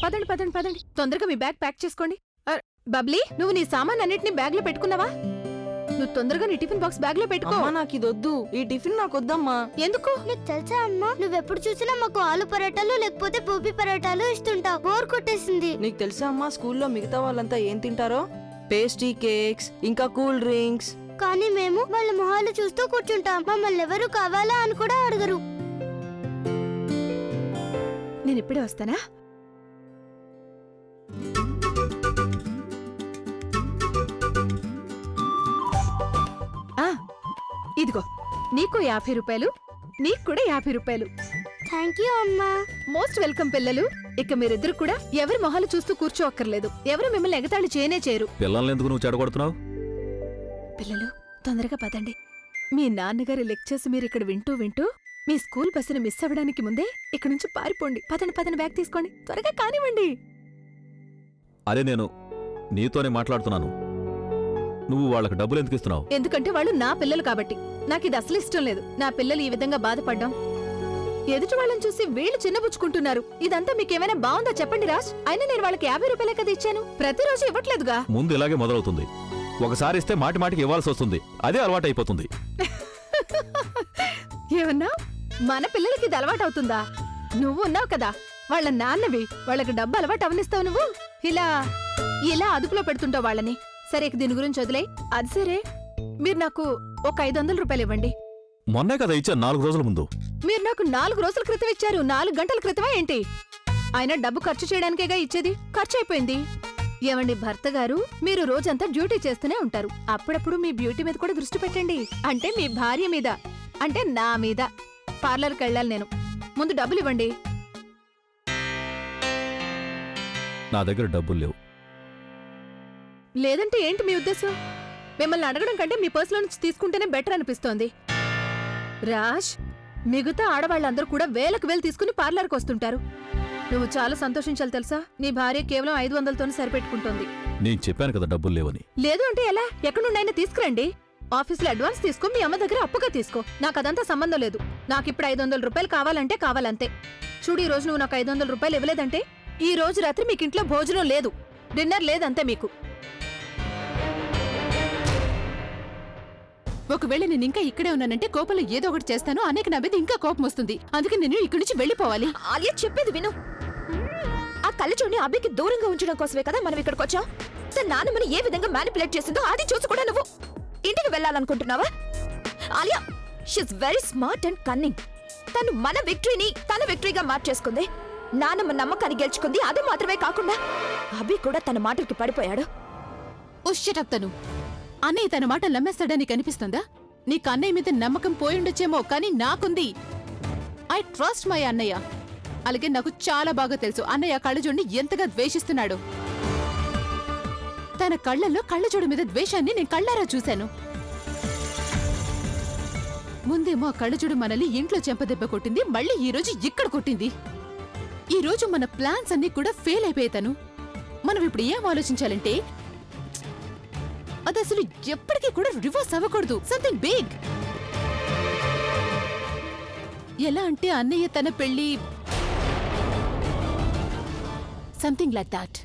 పదండి పదండి పదండి, తొందరగా మీ బ్యాగ్ ప్యాక్ చేసుకోండి. బబ్లీ, నువ్వు నీ సామాన్ అన్నిటినీ బ్యాగ్ లో పెట్టుకున్నావా? నువ్వు తొందరగా నీ టిఫిన్ బాక్స్ బ్యాగ్ లో పెట్టుకో. నాకు ఇది వద్దు, ఈ టిఫిన్ నాకు వద్దమ్మా. ఎందుకు? నీకు తెలుసా అమ్మా, నువ్వెప్పుడు చూసినా మాకు ఆలు పరోటాలు లేకపోతే గోబీ పరోటాలు ఇస్తుంటావు. బోర్ కొట్టేసింది. నీకు తెలుసా అమ్మా, స్కూల్లో మిగతా వాళ్ళంతా ఏం తింటారో? పేస్ట్రీ కేక్స్, ఇంకా కూల్ డ్రింక్స్. కానీ మేము వాళ్ళ మొహాలు చూస్తూ కూర్చుంటాం. మమ్మల్ని ఎవరు కావాలా అని కూడా అడగరు. నేను ఇప్పుడే వస్తానా? ఇదిగో, నీకు 50 రూపాయలు, నీకు కూడా 50 రూపాయలు. థ్యాంక్ యూ అమ్మా. మోస్ట్ వెల్కమ్ పిల్లలు. ఇక మీరిద్దరు కూడా ఎవరి మొహాలు చూస్తూ కూర్చోక్కర్లేదు. ఎవరు మిమ్మల్ని ఎగతాళి చేయనే చేయరు. పిల్లల్ని ఎందుకు నువ్వు చెడగొడుతున్నావు? పిల్లలు, తొందరగా పదండి. మీ నాన్నగారి లెక్చర్స్ మీరు ఇక్కడ వింటూ వింటూ మీ స్కూల్ బస్సును మిస్ అవ్వడానికి ముందే ఇక్కడ నుంచి పారిపోండి. పదండి పదండి, బ్యాగ్ తీసుకోండి, త్వరగా కానివ్వండి. అదే నేను నీతోనే మాట్లాడుతున్నాను. నువ్వు వాళ్ళకి డబ్బులు ఎందుకు ఇస్తున్నావు? ఎందుకంటే వాళ్ళు నా పిల్లలు కాబట్టి. నాకు ఇది అసలు ఇష్టం లేదు. నా పిల్లలు ఈ విధంగా బాధపడ్డాం. ఎదుటి వాళ్ళని చూసి వీళ్ళు చిన్నబుచ్చుకుంటున్నారు. ఇదంతా మీకేమైనా బాగుందా చెప్పండి రాజ్. అయినా నేను వాళ్ళకి 50 రూపాయలే కదా ఇచ్చాను. ప్రతిరోజు ఇవ్వట్లేదుగా. ముందు ఇలాగే మొదలవుతుంది. ఒకసారి ఇస్తే మాటి మాటికి ఇవ్వాల్సి వస్తుంది. అదే అలవాటు అయిపోతుంది. ఏమన్నా మన పిల్లలకి ఇది అలవాటు అవుతుందా? నువ్వు ఉన్నావు కదా, వాళ్ళ నాన్నవి. వాళ్ళకి డబ్బు అలవాటు అవనిస్తావు నువ్వు. ఇలా ఇలా అదుపులో పెడుతుంటావు వాళ్ళని. సరే, దీని గురించి వదిలే. అది సరే, మీరు నాకు ఒక 500 రూపాయలు ఇవ్వండి. మొన్నే కదా ఇచ్చాను, 4 రోజుల ముందు. మీరు నాకు 4 రోజుల క్రితం ఇచ్చారు. 4 గంటల క్రితమా ఏంటి? ఆయన డబ్బు ఖర్చు చేయడానికేగా ఇచ్చేది. ఖర్చు అయిపోయింది. ఏమండి భర్త గారు, మీరు రోజంతా డ్యూటీ చేస్తూనే ఉంటారు. అప్పుడప్పుడు మీ బ్యూటీ మీద కూడా దృష్టి పెట్టండి. అంటే మీ భార్య మీద, అంటే నా మీద. పార్లర్కి వెళ్ళాలి నేను. ముందు డబ్బులు ఇవ్వండి. నా దగ్గర డబ్బులు లేవు. లేదంటే ఏంటి మీ ఉద్దేశం? మిమ్మల్ని అడగడం కంటే మీ పర్సులో నుంచి తీసుకుంటేనే బెటర్ అనిపిస్తోంది. రాజ్, మిగతా ఆడవాళ్ళందరూ కూడా వేలకు వేలు తీసుకుని పార్లర్కి వస్తుంటారు. నువ్వు చాలా సంతోషించాలి తెలుసా. నీ భార్య కేవలం 500తోనే సరిపెట్టుకుంటోంది. నేను చెప్పాను కదా డబ్బులు లేవని. లేదు అంటే ఎలా? ఎక్కడుండైనా తీసుకురండి. ఆఫీసులో అడ్వాన్స్ తీసుకో, మీ అమ్మ దగ్గర అప్పుగా తీసుకో. నాకు అదంతా సంబంధం లేదు. నాకిప్పుడు 500 రూపాయలు కావాలంటే కావాలంతే. చూడు, ఈ రోజు నువ్వు నాకు 500 రూపాయలు ఇవ్వలేదంటే ఈ రోజు రాత్రి మీకు ఇంట్లో భోజనం లేదు, డిన్నర్ లేదంతే మీకు. ఒకవేళ నేను ఇంకా ఇక్కడే ఉన్నానంటే కోపంలో ఏదో ఒకటి చేస్తాను. అనేక నా మీద ఇంకా కోపం వస్తుంది. అందుకే నేను ఇక్కడి నుంచి వెళ్ళిపోవాలి. ఆలియా, చెప్పేది విను. ఆ కళ్ళజోడిని అభికి దూరంగా ఉంచడం కోసమే కదా మనం ఇక్కడికి వచ్చాం. తన నాన్నమ్మని ఏ విధంగా మ్యానిపులేట్ చేసిందో అది చూసి కూడా నువ్వు ఇంటికి వెళ్ళాలనుకుంటున్నావా? Aliya, she is very smart and cunning. తను మన విక్టరీని తన విక్టరీగా మార్చేసుకుంది. నాన్నమ్మ నమ్మకాన్ని గెలుచుకుంది. అది మాత్రమే కాకుండా అభి కూడా తన మాటలకి పడిపోయాడు. తను అన్నయ్య తన మాట నమ్మేస్తాడని కనిపిస్తుందా? నీకు అన్నయ్య మీద నమ్మకం పోయుండొచ్చేమో, కానీ నాకుంది. ఐ ట్రస్ట్ మై అన్నయ్య. అలాగే నాకు చాలా బాగా తెలుసు అన్నయ్య కళ్ళజోడిని ఎంతగా ద్వేషిస్తున్నాడు. తన కళ్ళల్లో కళ్ళజోడు మీద ద్వేషాన్ని నేను కళ్ళారా చూశాను. ముందేమో ఆ కళ్ళజోడు మనల్ని ఇంట్లో చెంపదెబ్బ కొట్టింది, మళ్ళీ ఈ రోజు ఇక్కడ కొట్టింది. ఈ రోజు మన ప్లాన్స్ అన్ని కూడా ఫెయిల్ అయిపోయాను. మనం ఇప్పుడు ఏం ఆలోచించాలంటే, అది అసలు ఎప్పటికీ కూడా రివర్స్ అవ్వకూడదు. Something big. ఎలా అంటే అన్నయ్య తన పెళ్లి, సంథింగ్ లైక్ దాట్.